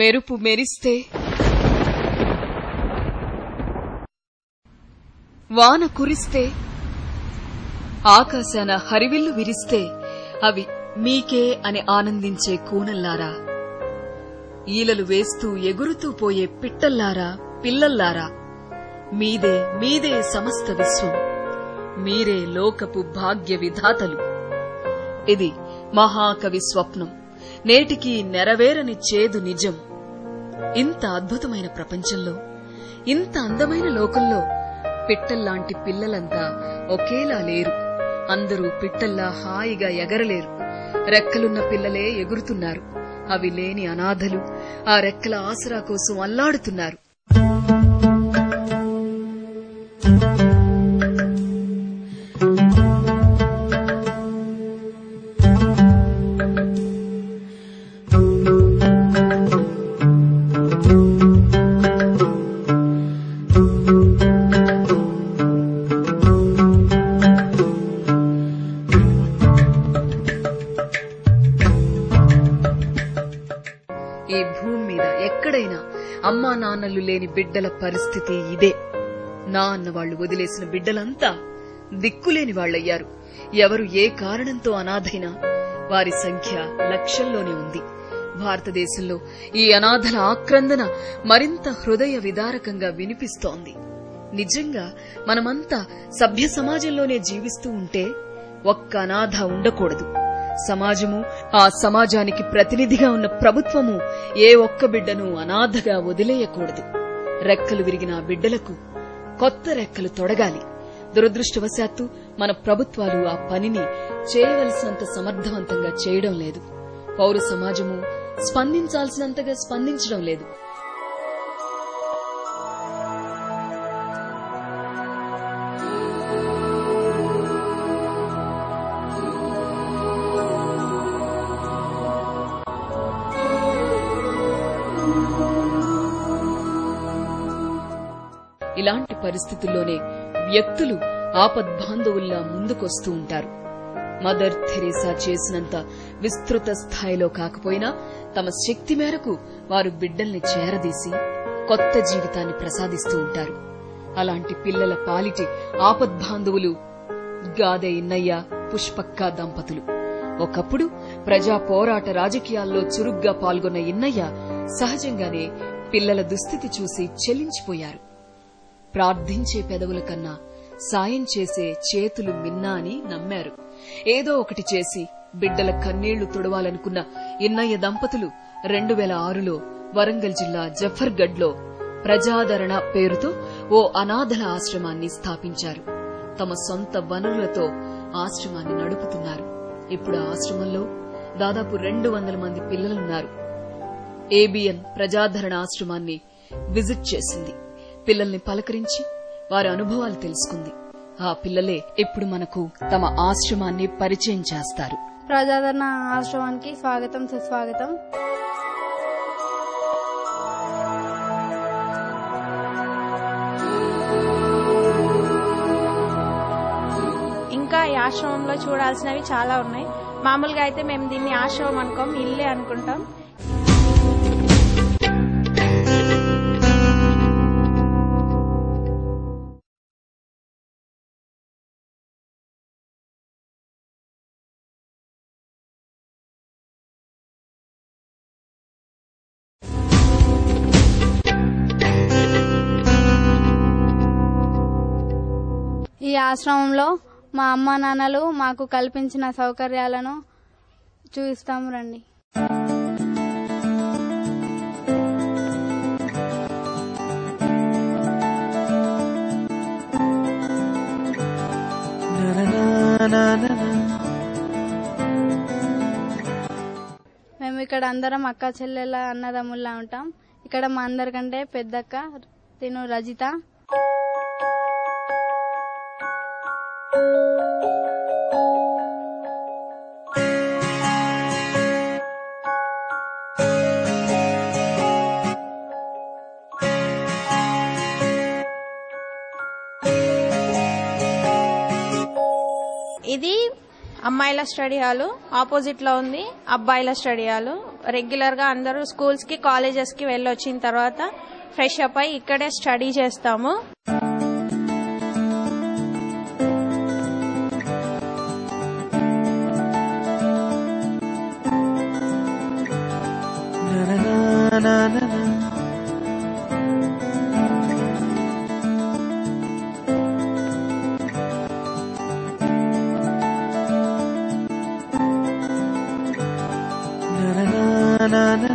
మెరుపు మెరిస్తే, వాన కురిస్తే, ఆకాశాన హరివిల్లు విరిస్తే అవి మీకే అని ఆనందించే కూనల్లారా, ఈలలు వేస్తూ ఎగురుతూ పోయే పిట్టల్లారా, పిల్లల్లారా, మీదే మీదే సమస్త విశ్వం, మీరే లోకపు భాగ్య విధాతలు. ఇది మహాకవి స్వప్నం, నేటికి నెరవేరని చేదు నిజం. ఇంత అద్భుతమైన ప్రపంచంలో, ఇంత అందమైన లోకంలో పిట్టల్లాంటి పిల్లలంతా ఒకేలా లేరు. అందరూ పిట్టల్లా హాయిగా ఎగరలేరు. రెక్కలున్న పిల్లలే ఎగురుతున్నారు. అవి లేని అనాథలు ఆ రెక్కల ఆసరా కోసం అల్లాడుతున్నారు. ఈ భూమి మీద ఎక్కడైనా అమ్మా నాన్నలు లేని బిడ్డల పరిస్థితి ఇదే. నా అన్నవాళ్లు వదిలేసిన బిడ్డలంతా దిక్కులేని వాళ్లయ్యారు. ఎవరు ఏ కారణంతో అనాథైనా వారి సంఖ్య లక్షల్లోనే ఉంది. భారతదేశంలో ఈ అనాథల ఆక్రందన మరింత హృదయ విదారకంగా వినిపిస్తోంది. నిజంగా మనమంతా సభ్య సమాజంలోనే జీవిస్తూ ఉంటే ఒక్క అనాథ ఉండకూడదు. సమాజము, ఆ సమాజానికి ప్రతినిధిగా ఉన్న ప్రభుత్వము ఏ ఒక్క బిడ్డను అనాథగా వదిలేయకూడదు. రెక్కలు విరిగిన ఆ బిడ్డలకు కొత్త రెక్కలు తొడగాలి. దురదృష్టవశాత్తు మన ప్రభుత్వాలు ఆ పనిని చేయవలసినంత సమర్థవంతంగా చేయడం లేదు. పౌర సమాజము స్పందించాల్సినంతగా స్పందించడం లేదు. ఇలాంటి పరిస్థితుల్లోనే వ్యక్తులు ఆపద్బాంధవుల్లా ముందుకొస్తూ ఉంటారు. మదర్ థెరెసా చేసినంత విస్తృత స్థాయిలో కాకపోయినా తమ శక్తి మేరకు వారు బిడ్డల్ని చేరదీసి కొత్త జీవితాన్ని ప్రసాదిస్తూ ఉంటారు. అలాంటి పిల్లల పాలిటి ఆపద్బాంధవులు గాదె ఇన్నయ్య, పుష్పక్క దంపతులు. ఒకప్పుడు ప్రజా పోరాట రాజకీయాల్లో చురుగ్గా పాల్గొన్న ఇన్నయ్య సహజంగానే పిల్లల దుస్థితి చూసి చెల్లించిపోయారు. ప్రార్థించే పెదవుల కన్నా సాయం చేసే చేతులు మిన్నా అని నమ్మారు. ఏదో ఒకటి చేసి బిడ్డల కన్నీళ్లు తుడవాలనుకున్న ఇన్నయ్య దంపతులు 2006లో వరంగల్ జిల్లా జఫర్గఢ్లో ప్రజాదరణ పేరుతో ఓ అనాథల ఆశ్రమాన్ని స్థాపించారు. తమ సొంత వనరులతో ఆశ్రమాన్ని నడుపుతున్నారు. ఇప్పుడు ఆ ఆశ్రమంలో దాదాపు 200 మంది పిల్లలున్నారు. ఏబిఎన్ ప్రజాదరణ ఆశ్రమాన్ని విజిట్ చేసింది. పిల్లల్ని పలకరించి వారి అనుభవాలు తెలుసుకుంది. ఆ పిల్లలే ఇప్పుడు మనకు తమ ఆశ్రమాన్ని పరిచయం చేస్తారు. ప్రజాదరణ ఆశ్రమానికి స్వాగతం, సుస్వాగతం. ఇంకా ఈ ఆశ్రమంలో చూడాల్సినవి చాలా ఉన్నాయి. మామూలుగా అయితే మేము దీన్ని ఆశ్రమం అనుకోం, ఇల్లే అనుకుంటాం. ఈ ఆశ్రమంలో మా అమ్మా నాన్నలు మాకు కల్పించిన సౌకర్యాలను చూపిస్తాము రండి. మేము ఇక్కడ అందరం అక్క చెల్లెల అన్నదమ్ముల్లా ఉంటాం. ఇక్కడ మా అందరికంటే పెద్దక్క తిను రజిత. ఇది అమ్మాయిల స్టడీ హాల్, ఆపోజిట్ లో ఉంది అబ్బాయిల స్టడీ హాల్. రెగ్యులర్ గా అందరూ స్కూల్స్ కి కాలేజెస్ కి వెళ్ళొచ్చిన తర్వాత ఫ్రెష్ అప్ అయి ఇక్కడే స్టడీ చేస్తాము. na na